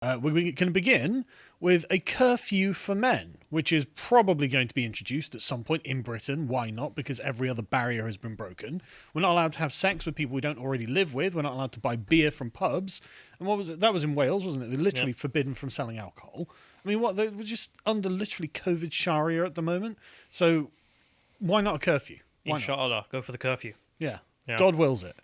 We can begin with a curfew for men, which is probably going to be introduced at some point in Britain. Why not? Because every other barrier has been broken. We're not allowed to have sex with people we don't already live with. We're not allowed to buy beer from pubs. And what was it? That was in Wales, wasn't it? They're literally forbidden from selling alcohol. I mean, what? We're just under literally COVID Sharia at the moment. So why not a curfew? Why not? Inshallah, go for the curfew. Yeah. Yeah. God wills it.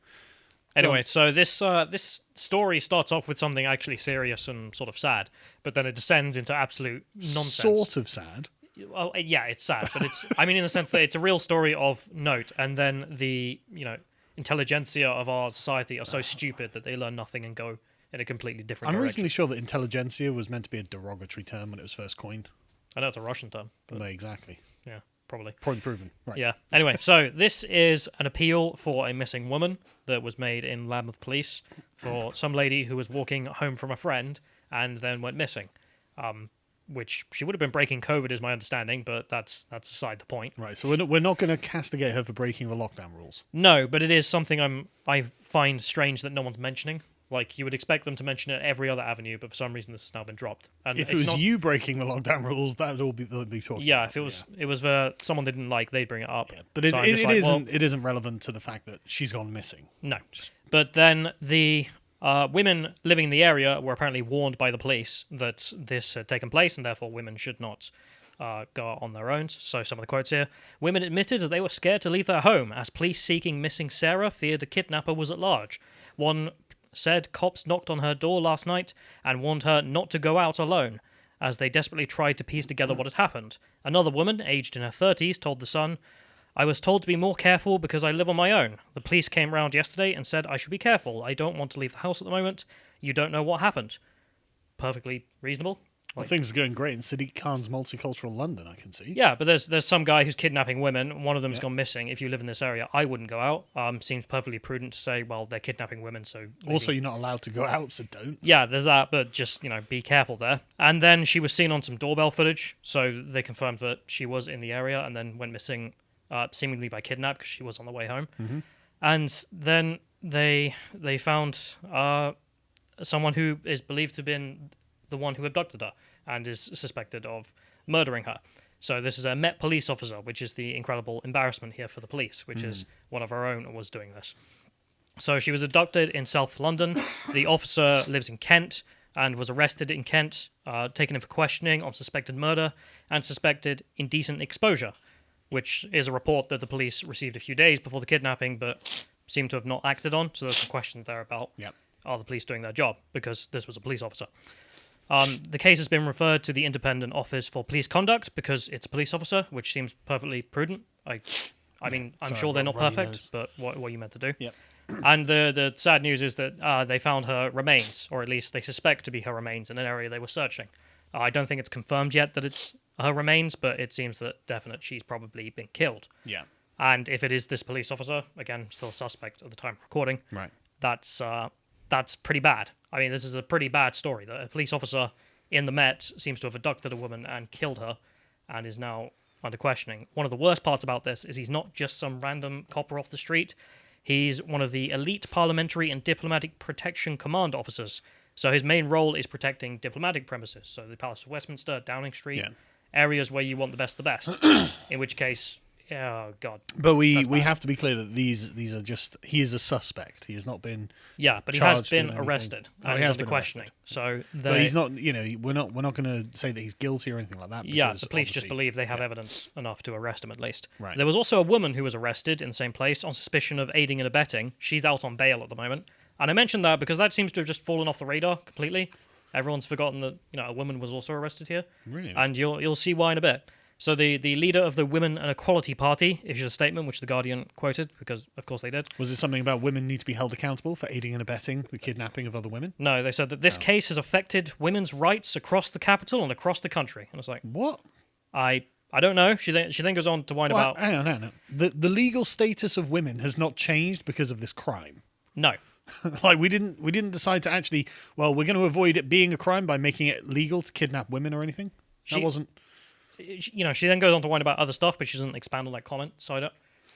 Anyway, so this story starts off with something actually serious and sort of sad, but then it descends into absolute nonsense. Sort of sad. Well, yeah, it's sad, but it's, I mean, in the sense that it's a real story of note, and then the, intelligentsia of our society are so stupid that they learn nothing and go in a completely different I'm direction. reasonably sure that intelligentsia was meant to be a derogatory term when it was first coined. I know it's a Russian term, but No, exactly. yeah, probably. Point proven. Right. Yeah. Anyway, so this is an appeal for a missing woman that was made in Lambeth Police for some lady who was walking home from a friend and then went missing. Which she would have been breaking COVID, is my understanding, but that's aside the point. Right. So we're not going to castigate her for breaking the lockdown rules. No, but it is something I find strange that no one's mentioning. Like, you would expect them to mention it every other avenue, but for some reason this has now been dropped. And If it was you breaking the lockdown rules, that'd all they'd be talking. Yeah, about. if it was someone they didn't like, they'd bring it up. Yeah. But So I'm just like, it isn't relevant to the fact that she's gone missing. No. But then the women living in the area were apparently warned by the police that this had taken place, and therefore women should not go on their own. So some of the quotes here. Women admitted that they were scared to leave their home as police seeking missing Sarah feared a kidnapper was at large. One said cops knocked on her door last night and warned her not to go out alone as they desperately tried to piece together what had happened. Another woman, aged in her 30s, told The Sun, I was told to be more careful because I live on my own. The police came round yesterday and said I should be careful. I don't want to leave the house at the moment. You don't know what happened. Perfectly reasonable. Well, things are going great in Sadiq Khan's multicultural London, I can see. Yeah, but there's some guy who's kidnapping women. One of them's gone missing. If you live in this area, I wouldn't go out. Seems perfectly prudent to say, well, they're kidnapping women, so... maybe. Also, you're not allowed to go out, so don't. Yeah, there's that, but just, be careful there. And then she was seen on some doorbell footage, so they confirmed that she was in the area and then went missing, seemingly by kidnap, because she was on the way home. Mm-hmm. And then they found someone who is believed to have been the one who abducted her and is suspected of murdering her. So this is a Met police officer, which is the incredible embarrassment here for the police, which is one of our own was doing this. So she was abducted in South London. The officer lives in Kent and was arrested in Kent, taken in for questioning on suspected murder and suspected indecent exposure, which is a report that the police received a few days before the kidnapping, but seem to have not acted on. So there's some questions there about are the police doing their job, because this was a police officer. The case has been referred to the Independent Office for Police Conduct because it's a police officer, which seems perfectly prudent. I mean, I'm sure they're not perfect, but what are you meant to do? Yep. And the sad news is that they found her remains, or at least they suspect to be her remains, in an area they were searching. I don't think it's confirmed yet that it's her remains, but it seems that definite she's probably been killed. Yeah. And if it is this police officer, again, still a suspect at the time of recording, Right. that's pretty bad. I mean, this is a pretty bad story. That a police officer in the Met seems to have abducted a woman and killed her and is now under questioning. One of the worst parts about this is he's not just some random copper off the street. He's one of the elite parliamentary and diplomatic protection command officers. So his main role is protecting diplomatic premises. So the Palace of Westminster, Downing Street, areas where you want the best of the best. In which case... oh God! But we have to be clear that these are just he is a suspect. He has not been but he has been arrested and he's under questioning. So but he's not. We're not going to say that he's guilty or anything like that. The police just believe they have evidence enough to arrest him at least. Right. There was also a woman who was arrested in the same place on suspicion of aiding and abetting. She's out on bail at the moment, and I mentioned that because that seems to have just fallen off the radar completely. Everyone's forgotten that a woman was also arrested here. Really? And you'll see why in a bit. So the leader of the Women and Equality Party issued a statement, which The Guardian quoted, because of course they did. Was it something about women need to be held accountable for aiding and abetting the kidnapping of other women? No, they said that this case has affected women's rights across the capital and across the country. And it's like, what? I don't know. She then goes on to whine about... Hang on. The legal status of women has not changed because of this crime. No. Like we didn't decide to actually... Well, we're going to avoid it being a crime by making it legal to kidnap women or anything? That wasn't... She then goes on to whine about other stuff, but she doesn't expand on that comment, so I don't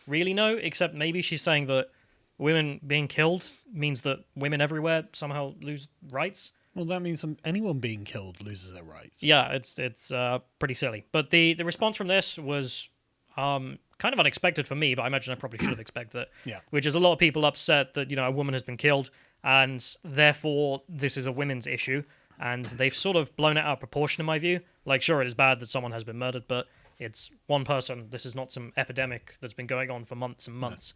really know, except maybe she's saying that women being killed means that women everywhere somehow lose rights. Well, that means anyone being killed loses their rights. Yeah, it's pretty silly. But the response from this was kind of unexpected for me, but I imagine I probably should have expected it. Yeah. Which is a lot of people upset that, a woman has been killed, and therefore this is a women's issue, and they've sort of blown it out of proportion in my view. Like, sure, it is bad that someone has been murdered, but it's one person. This is not some epidemic that's been going on for months and months.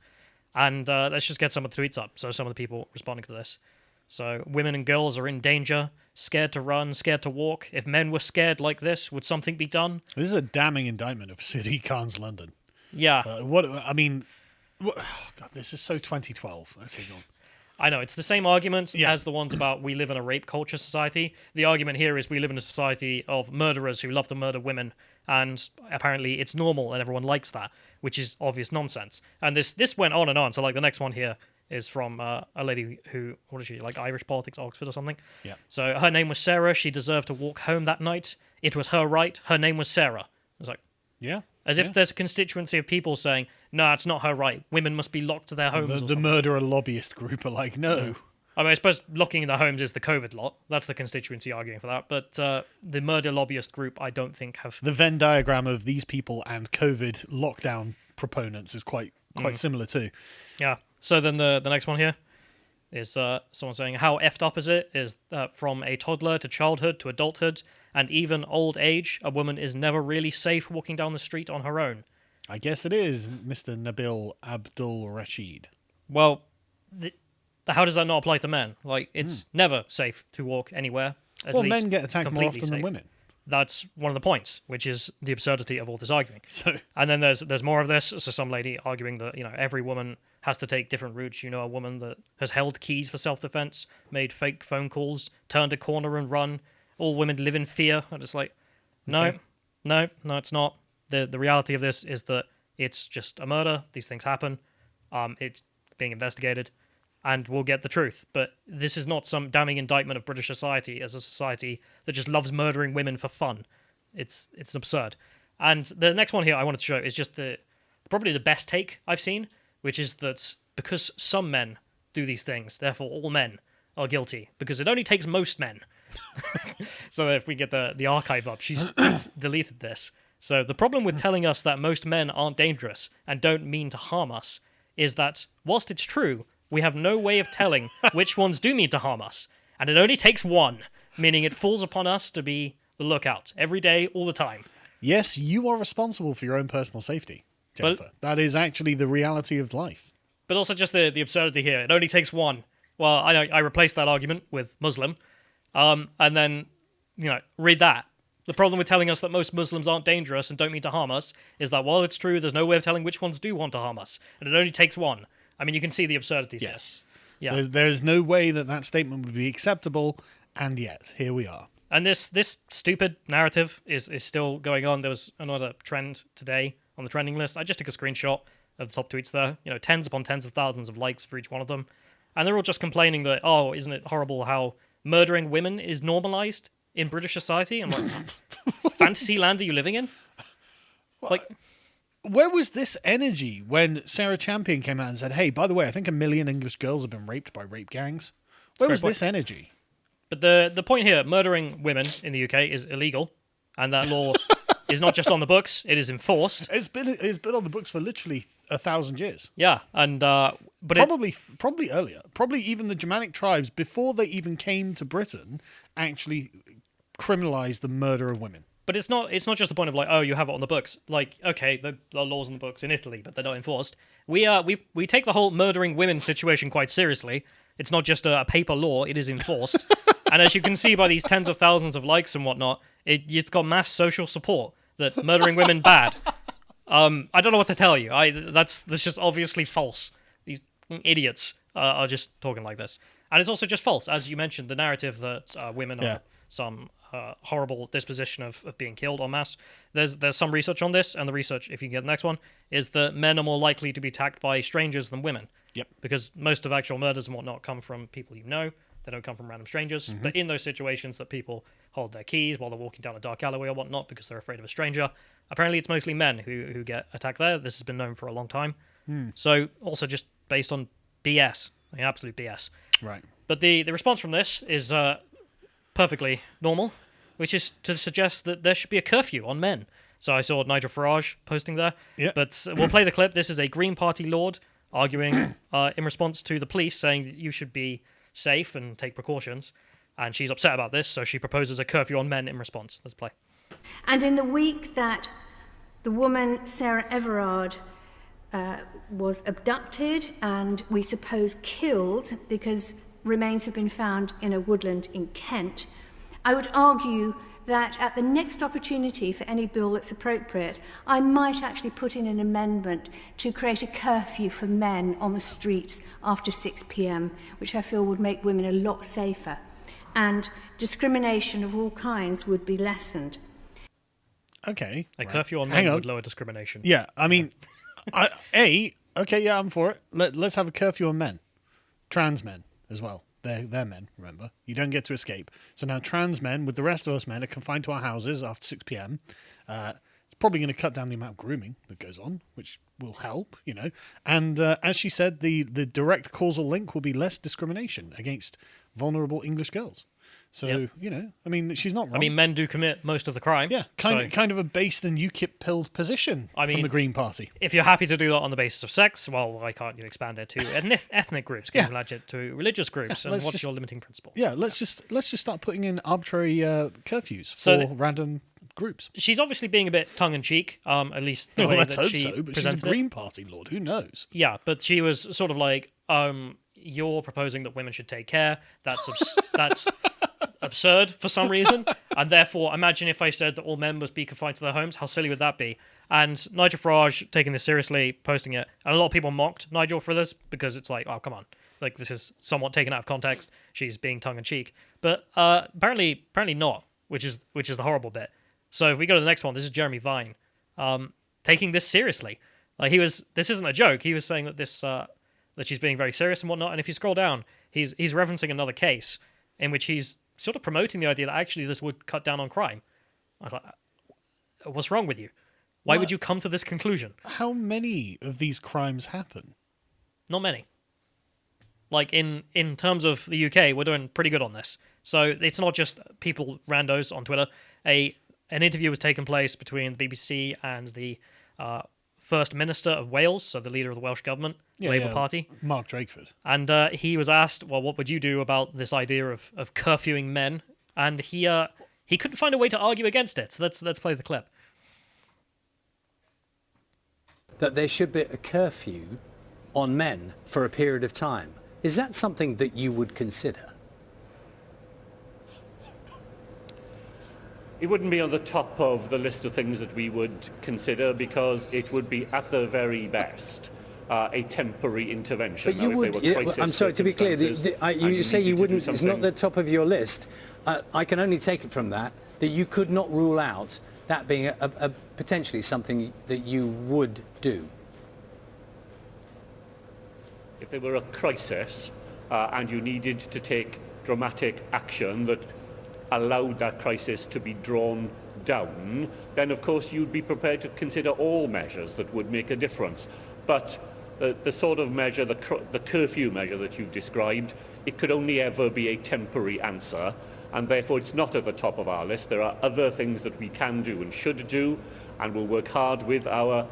And let's just get some of the tweets up. So some of the people responding to this. So women and girls are in danger, scared to run, scared to walk. If men were scared like this, would something be done? This is a damning indictment of City Khan's London. Yeah. God, this is so 2012. Okay, go on. I know, it's the same arguments as the ones about we live in a rape culture society. The argument here is we live in a society of murderers who love to murder women, and apparently it's normal and everyone likes that, which is obvious nonsense. And this went on and on. So like the next one here is from a lady who, what is she, like Irish politics, Oxford or something? Yeah. So her name was Sarah. She deserved to walk home that night. It was her right. Her name was Sarah. I was like, yeah. As if there's a constituency of people saying, no, it's not her right. Women must be locked to their homes. The murderer lobbyist group are like, no. Yeah. I mean, I suppose locking in their homes is the COVID lot. That's the constituency arguing for that. But the murder lobbyist group, I don't think have... The Venn diagram of these people and COVID lockdown proponents is quite similar too. Yeah. So then the next one here is someone saying, how effed up is it? Is from a toddler to childhood to adulthood and even old age, a woman is never really safe walking down the street on her own. I guess it is, Mr. Nabil Abdul Rashid. Well, how does that not apply to men? Like, it's never safe to walk anywhere. Well, men get attacked more often than women. That's one of the points, which is the absurdity of all this arguing. So, and then there's more of this. So some lady arguing that every woman has to take different routes. A woman that has held keys for self-defense, made fake phone calls, turned a corner and run. All women live in fear. I'm just like, no, it's not. The reality of this is that it's just a murder. These things happen. It's being investigated, and we'll get the truth. But this is not some damning indictment of British society as a society that just loves murdering women for fun. It's absurd. And the next one here I wanted to show is just probably the best take I've seen, which is that because some men do these things, therefore all men are guilty, because it only takes most men. So if we get the archive up, she's since deleted this. So the problem with telling us that most men aren't dangerous and don't mean to harm us is that whilst it's true, we have no way of telling which ones do mean to harm us. And it only takes one, meaning it falls upon us to be the lookout every day, all the time. Yes, you are responsible for your own personal safety, Jennifer. That is actually the reality of life. But also just the absurdity here. It only takes one. Well, I replaced that argument with Muslim. And then, read that. The problem with telling us that most Muslims aren't dangerous and don't mean to harm us is that while it's true, there's no way of telling which ones do want to harm us. And it only takes one. I mean, you can see the absurdities yes. here. Yeah. There's no way that statement would be acceptable, and yet, here we are. And this stupid narrative is still going on. There was another trend today on the trending list. I just took a screenshot of the top tweets there. Tens upon tens of thousands of likes for each one of them. And they're all just complaining that, oh, isn't it horrible how murdering women is normalized in British society? I'm like, fantasy land are you living in? Where was this energy when Sarah Champion came out and said, hey, by the way, I think 1 million English girls have been raped by rape gangs? Where was this energy? But the point here, murdering women in the UK is illegal, and that law is not just on the books, it is enforced. It's been on the books for literally 1,000 years. Yeah, and but probably earlier. Probably even the Germanic tribes, before they even came to Britain, actually criminalized the murder of women. But it's not just the point of like, oh, you have it on the books. Like, okay, the laws on the books in Italy, but they're not enforced. We take the whole murdering women situation quite seriously. It's not just a paper law, it is enforced. And as you can see by these tens of thousands of likes and whatnot, it's got mass social support that murdering women bad. I don't know what to tell you. That's just obviously false. These idiots are just talking like this. And it's also just false. As you mentioned, the narrative that women are some horrible disposition of being killed en masse. There's some research on this, and the research, if you get the next one, is that men are more likely to be attacked by strangers than women. Yep. Because most of actual murders and whatnot come from people you know. They don't come from random strangers. Mm-hmm. But in those situations that people hold their keys while they're walking down a dark alleyway or whatnot because they're afraid of a stranger, apparently it's mostly men who get attacked there. This has been known for a long time. So also just based on BS. I mean, absolute BS. Right. But the response from this is perfectly normal, which is to suggest that there should be a curfew on men. So I saw Nigel Farage posting there. Yeah. But we'll play the clip. This is a Green Party lord arguing in response to the police saying that you should be safe and take precautions. And she's upset about this, so she proposes a curfew on men in response. Let's play. And in the week that the woman, Sarah Everard, was abducted and we suppose killed because remains have been found in a woodland in Kent, I would argue that at the next opportunity for any bill that's appropriate, I might actually put in an amendment to create a curfew for men on the streets after 6 p.m, which I feel would make women a lot safer, and discrimination of all kinds would be lessened. Okay. A curfew on men would lower discrimination. Yeah, I mean, I'm for it. Let's have a curfew on men. Trans men as well. They're men, remember. You don't get to escape. So now trans men, with the rest of us men, are confined to our houses after 6 p.m. It's probably going to cut down the amount of grooming that goes on, which will help, And as she said, the direct causal link will be less discrimination against vulnerable English girls. So, I mean, she's not wrong. I mean, men do commit most of the crime. Yeah, kind of a based and UKIP-pilled position from the Green Party. If you're happy to do that on the basis of sex, well, why can't you expand it to ethnic groups? Can you enlarge it to religious groups? And what's your limiting principle? Yeah, let's just start putting in arbitrary curfews for random groups. She's obviously being a bit tongue-in-cheek, at least the way let's that hope she so, but she's a presented Green it. Party lord. Who knows? Yeah, but she was sort of like, you're proposing that women should take care. That's that's absurd for some reason, and therefore imagine if I said that all men must be confined to their homes. How silly would that be? And Nigel Farage taking this seriously, posting it, and a lot of people mocked Nigel for this because it's like, oh, come on, like this is somewhat taken out of context. She's being tongue-in-cheek, but apparently not, which is the horrible bit. So if we go to the next one, this is Jeremy Vine taking this seriously. Like this isn't a joke. He was saying that that she's being very serious and whatnot. And if you scroll down, he's referencing another case in which he's sort of promoting the idea that actually this would cut down on crime. I was like, what's wrong with you? Why would you come to this conclusion? How many of these crimes happen? Not many. Like in terms of the UK, we're doing pretty good on this. So it's not just people randos on Twitter. An interview was taking place between the BBC and the First Minister of Wales, so the leader of the Welsh government, Labour Party. Mark Drakeford. And he was asked, well, what would you do about this idea of curfewing men? And he couldn't find a way to argue against it. So let's play the clip. That there should be a curfew on men for a period of time. Is that something that you would consider? It wouldn't be on the top of the list of things that we would consider because it would be at the very best a temporary intervention. But you would. I'm sorry to be clear. You say you wouldn't. It's not the top of your list. I can only take it from that you could not rule out that being a potentially something that you would do. If there were a crisis and you needed to take dramatic action that allowed that crisis to be drawn down, then of course you'd be prepared to consider all measures that would make a difference. But the sort of measure, the curfew measure that you've described, it could only ever be a temporary answer, and therefore it's not at the top of our list. There are other things that we can do and should do, and we'll work hard with our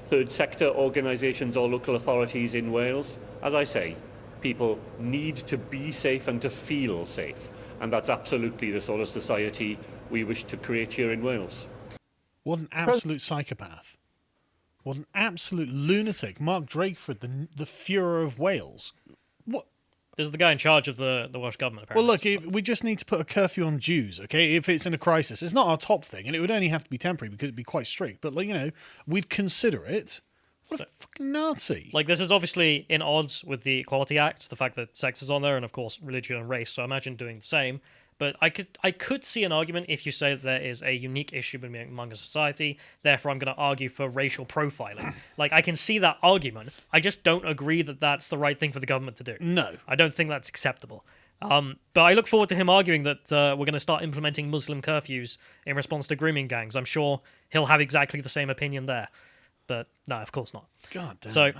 third sector organisations or local authorities in Wales. As I say, people need to be safe and to feel safe. And that's absolutely the sort of society we wish to create here in Wales. What an absolute psychopath. What an absolute lunatic. Mark Drakeford, the Fuhrer of Wales. What? This is the guy in charge of the Welsh government, apparently. Well, look, we just need to put a curfew on Jews, okay? If it's in a crisis. It's not our top thing, and it would only have to be temporary because it'd be quite strict. But, we'd consider it. What a fucking Nazi. Like, this is obviously in odds with the Equality Act, the fact that sex is on there, and of course religion and race, so I imagine doing the same. But I could see an argument if you say that there is a unique issue among a society, therefore I'm going to argue for racial profiling. Like, I can see that argument. I just don't agree that that's the right thing for the government to do. No. I don't think that's acceptable. But I look forward to him arguing that we're going to start implementing Muslim curfews in response to grooming gangs. I'm sure he'll have exactly the same opinion there. But no, of course not. God damn. So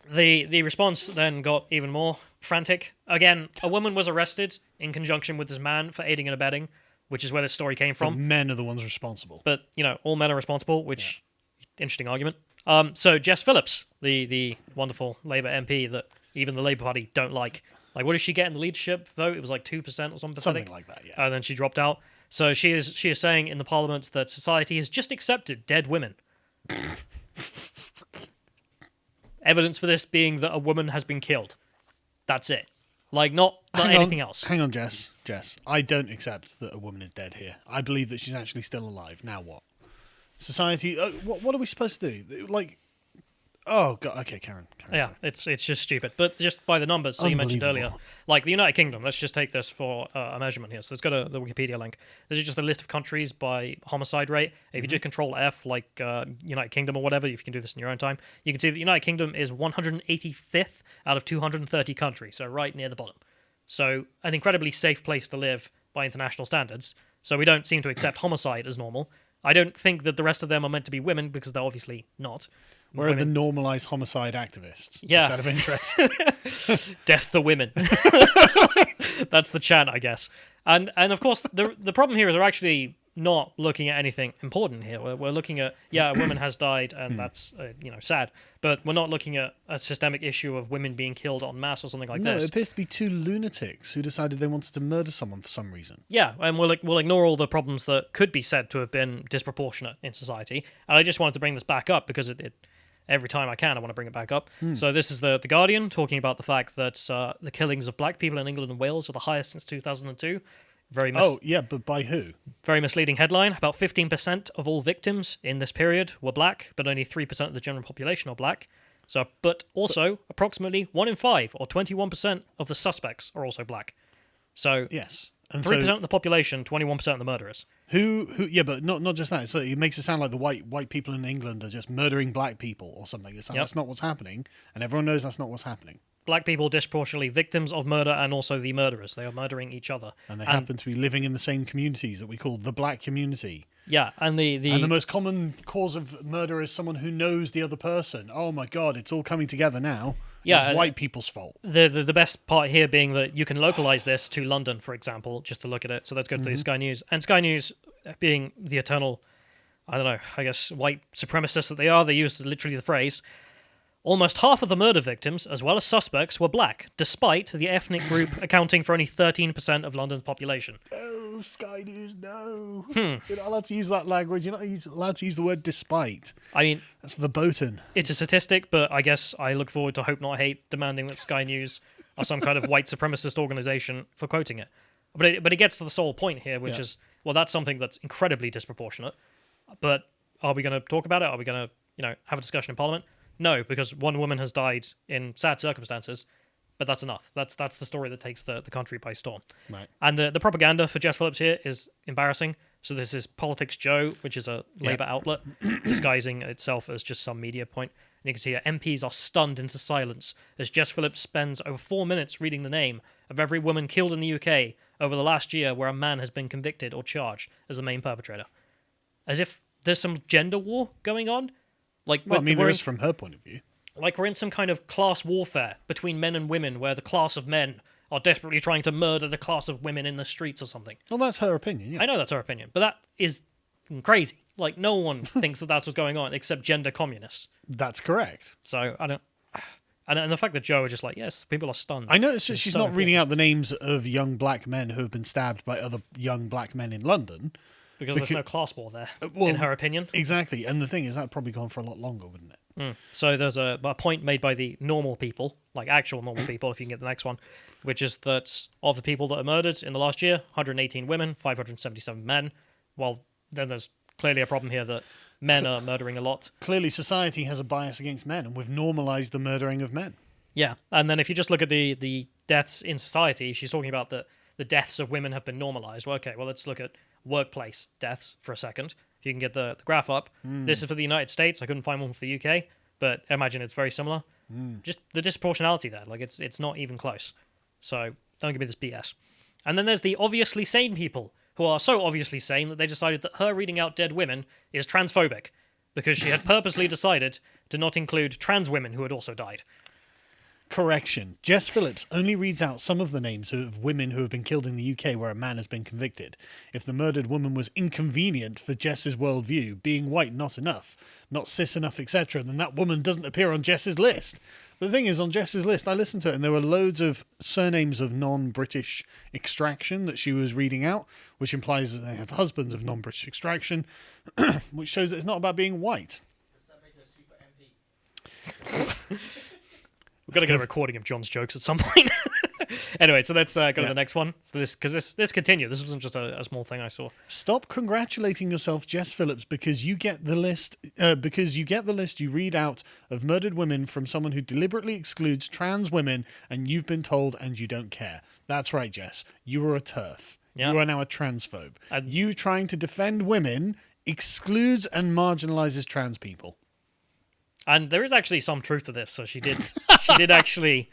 the response then got even more frantic. Again, a woman was arrested in conjunction with this man for aiding and abetting, which is where this story came But from. men are the ones responsible. But, all men are responsible, which, interesting argument. So Jess Phillips, the wonderful Labour MP that even the Labour Party don't like. Like, what did she get in the leadership vote? It was like 2% or something pathetic. Something like that, yeah. And then she dropped out. So she is saying in the Parliament that society has just accepted dead women. Evidence for this being that a woman has been killed. That's it. Like, not anything else. Hang on, Jess. Jess, I don't accept that a woman is dead here. I believe that she's actually still alive. Now what? Society, what are we supposed to do? Like, oh, God. Okay, Karen. Yeah, sorry. it's just stupid. But just by the numbers, so you mentioned earlier, like the United Kingdom, let's just take this for a measurement here. So let's go to the Wikipedia link. This is just a list of countries by homicide rate. If you just Control F, like United Kingdom or whatever, if you can do this in your own time, you can see that the United Kingdom is 185th out of 230 countries, so right near the bottom. So an incredibly safe place to live by international standards. So we don't seem to accept homicide as normal. I don't think that the rest of them are meant to be women, because they're obviously not. Where are the normalised homicide activists? Yeah. Just out of interest. Death the women. That's the chant, I guess. And of course, the problem here is we're actually not looking at anything important here. We're looking at, a woman has died, and that's sad. But we're not looking at a systemic issue of women being killed en masse or something like No, this. it appears to be two lunatics who decided they wanted to murder someone for some reason. Yeah, and we'll ignore all the problems that could be said to have been disproportionate in society. And I just wanted to bring this back up because it every time I can, I want to bring it back up. So this is the Guardian talking about the fact that the killings of black people in England and Wales are the highest since 2002. But by who? Very misleading headline. About 15% of all victims in this period were black, but only 3% of the general population are black. But also, approximately 1 in 5, or 21% of the suspects are also black. So, Yes. And 3% of the population, 21% of the murderers. Who? Yeah, but not just that. So it makes it sound like the white people in England are just murdering black people or something. That's not what's happening, and everyone knows that's not what's happening. Black people disproportionately victims of murder, and also the murderers. They are murdering each other. And they happen to be living in the same communities that we call the black community. Yeah, and the most common cause of murder is someone who knows the other person. Oh my God, it's all coming together now. Yeah, it's white people's fault. The best part here being that you can localize this to London, for example, just to look at it. So let's go to the Sky News. And Sky News, being the eternal, I guess, white supremacists that they are, they use literally the phrase, almost half of the murder victims, as well as suspects, were black, despite the ethnic group accounting for only 13% of London's population. No, Sky News, no. You're not allowed to use that language. You're not allowed to use the word despite. I mean, that's verboten. It's a statistic, but I guess I look forward to Hope Not Hate demanding that Sky News are some kind of white supremacist organization for quoting it. But it gets to the sole point here, which is, well, that's something that's incredibly disproportionate. But are we going to talk about it? Are we going to, have a discussion in Parliament? No, because one woman has died in sad circumstances, but that's enough. That's the story that takes the country by storm. Right. And the propaganda for Jess Phillips here is embarrassing. So this is Politics Joe, which is a Labour outlet, disguising itself as just some media point. And you can see her MPs are stunned into silence as Jess Phillips spends over 4 minutes reading the name of every woman killed in the UK over the last year where a man has been convicted or charged as the main perpetrator. As if there's some gender war going on. There is from her point of view. Like we're in some kind of class warfare between men and women where the class of men are desperately trying to murder the class of women in the streets or something. Well, that's her opinion, yeah. I know that's her opinion, but that is crazy. Like, no one thinks that that's what's going on except gender communists. That's correct. So, I don't... And the fact that Joe are just like, yes, people are stunned. I noticed she's not reading out the names of young black men who have been stabbed by other young black men in London. Because there's no class war there, in her opinion. Exactly. And the thing is, that'd probably gone for a lot longer, wouldn't it? So there's a point made by the normal people, like actual normal people, if you can get the next one, which is that of the people that are murdered in the last year, 118 women, 577 men. Well, then there's clearly a problem here that men are murdering a lot. Clearly, society has a bias against men, and we've normalised the murdering of men. Yeah, and then if you just look at the deaths in society, she's talking about the deaths of women have been normalised. Well, okay, well, let's look at workplace deaths for a second. If you can get the graph up. This is for the United States. I couldn't find one for the UK, but I imagine it's very similar. Just the disproportionality there. Like, it's not even close. So don't give me this BS. And then there's the obviously sane people who are so obviously sane that they decided that her reading out dead women is transphobic because she had purposely decided to not include trans women who had also died. Correction. Jess Phillips only reads out some of the names of women who have been killed in the UK where a man has been convicted. If the murdered woman was inconvenient for Jess's worldview, being white not enough, not cis enough, etc., then that woman doesn't appear on Jess's list. But the thing is, on Jess's list, I listened to it, and there were loads of surnames of non-British extraction that she was reading out, which implies that they have husbands of non-British extraction, which shows that it's not about being white. We've got to get a recording of John's jokes at some point. Anyway, so let's go to the next one. Because this continued. This wasn't just a small thing I saw. Stop congratulating yourself, Jess Phillips, because you get the list. You read out of murdered women from someone who deliberately excludes trans women, and you've been told, and you don't care. That's right, Jess. You are a TERF. Yeah. You are now a transphobe. You trying to defend women excludes and marginalizes trans people. And there is actually some truth to this. So she did actually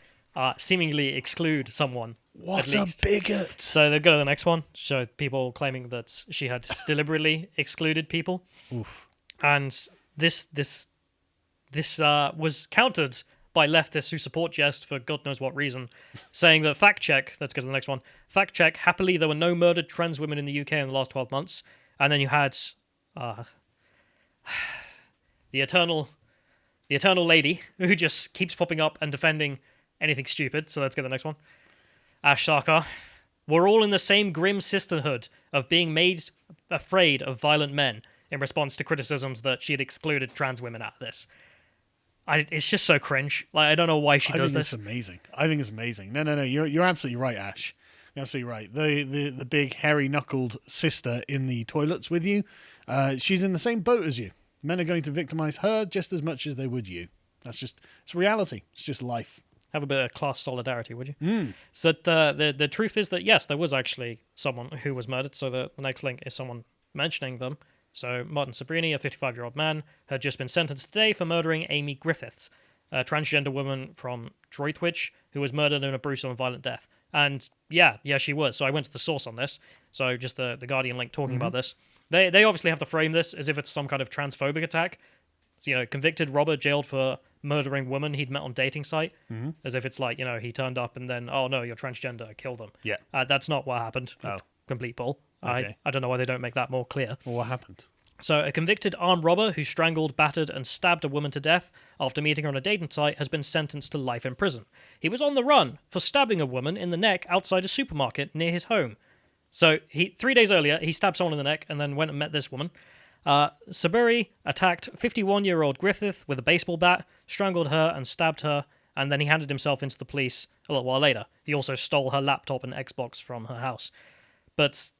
seemingly exclude someone. What a bigot! So they go to the next one. So people claiming that she had deliberately excluded people. Oof. And this was countered by leftists who support Jess for God knows what reason, saying that fact check. Let's go to the next one. Fact check. Happily, there were no murdered trans women in the UK in the last 12 months. And then you had the eternal lady who just keeps popping up and defending anything stupid. So let's get the next one. Ash Sarkar. We're all in the same grim sisterhood of being made afraid of violent men in response to criticisms that she had excluded trans women out of this. It's just so cringe. Like, I don't know why she does this. I think it's amazing. No. You're absolutely right, Ash. You're absolutely right. The big hairy knuckled sister in the toilets with you. She's in the same boat as you. Men are going to victimize her just as much as they would you. It's reality. It's just life. Have a bit of class solidarity, would you? So the truth is that, yes, there was actually someone who was murdered. So the next link is someone mentioning them. So Martin Sabrini, a 55-year-old man, had just been sentenced today for murdering Amy Griffiths, a transgender woman from Droitwich, who was murdered in a brutal and violent death. And yeah, she was. So I went to the source on this. So just the Guardian link talking about this. They obviously have to frame this as if it's some kind of transphobic attack. So, convicted robber jailed for murdering woman he'd met on dating site. As if it's like, he turned up and then, oh no, you're transgender, killed him. Yeah. That's not what happened. Oh. Complete bull. Okay. I don't know why they don't make that more clear. Well, what happened? So, a convicted armed robber who strangled, battered, and stabbed a woman to death after meeting her on a dating site has been sentenced to life in prison. He was on the run for stabbing a woman in the neck outside a supermarket near his home. So, 3 days earlier, he stabbed someone in the neck and then went and met this woman. Saburi attacked 51-year-old Griffith with a baseball bat, strangled her and stabbed her, and then he handed himself into the police a little while later. He also stole her laptop and Xbox from her house. But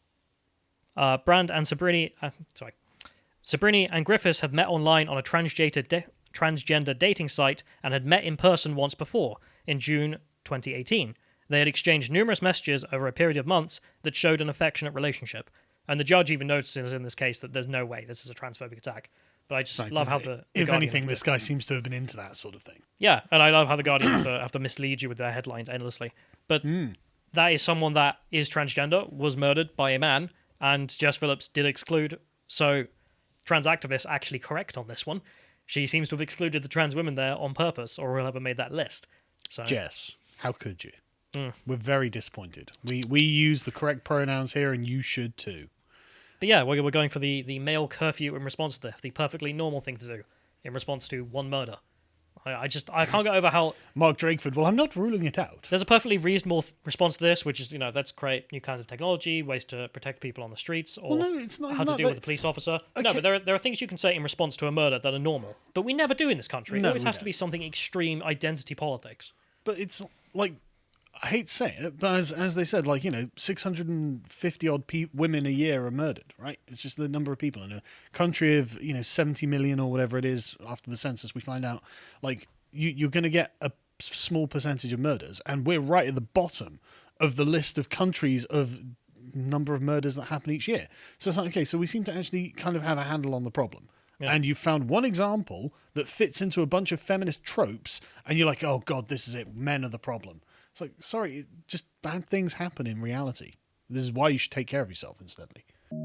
Brand and Sabrini and Griffiths have met online on a transgender dating site and had met in person once before, in June 2018. They had exchanged numerous messages over a period of months that showed an affectionate relationship. And the judge even notices in this case that there's no way this is a transphobic attack. But I just love how the if Guardian anything, this guy seems to have been into that sort of thing. Yeah, and I love how the Guardian have to mislead you with their headlines endlessly. But that is someone that is transgender, was murdered by a man, and Jess Phillips did exclude. So trans activists actually correct on this one. She seems to have excluded the trans women there on purpose, or will ever made that list. So Jess, how could you? We're very disappointed. We use the correct pronouns here, and you should too. But yeah, we're going for the male curfew in response to this, the perfectly normal thing to do in response to one murder. I can't get over how Mark Drakeford. Well, I'm not ruling it out. There's a perfectly reasonable response to this, which is let's create new kinds of technology, ways to protect people on the streets, or it's not, how to deal with a police officer. Okay. No, but there are things you can say in response to a murder that are normal, but we never do in this country. It always has to be something extreme identity politics. But it's like, I hate to say it, but as they said, 650 odd women a year are murdered, right? It's just the number of people in a country of 70 million or whatever it is. After the census, we find out you're going to get a small percentage of murders, and we're right at the bottom of the list of countries of number of murders that happen each year. So it's like, okay, so we seem to actually kind of have a handle on the problem. Yeah. And you found one example that fits into a bunch of feminist tropes, and you're like, oh God, this is it. Men are the problem. It's like, sorry, just bad things happen in reality. This is why you should take care of yourself insteadly.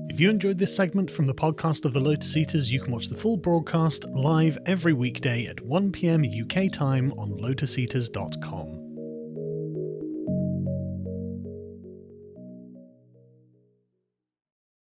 If you enjoyed this segment from the podcast of the Lotus Eaters, you can watch the full broadcast live every weekday at 1 PM UK time on lotuseaters.com.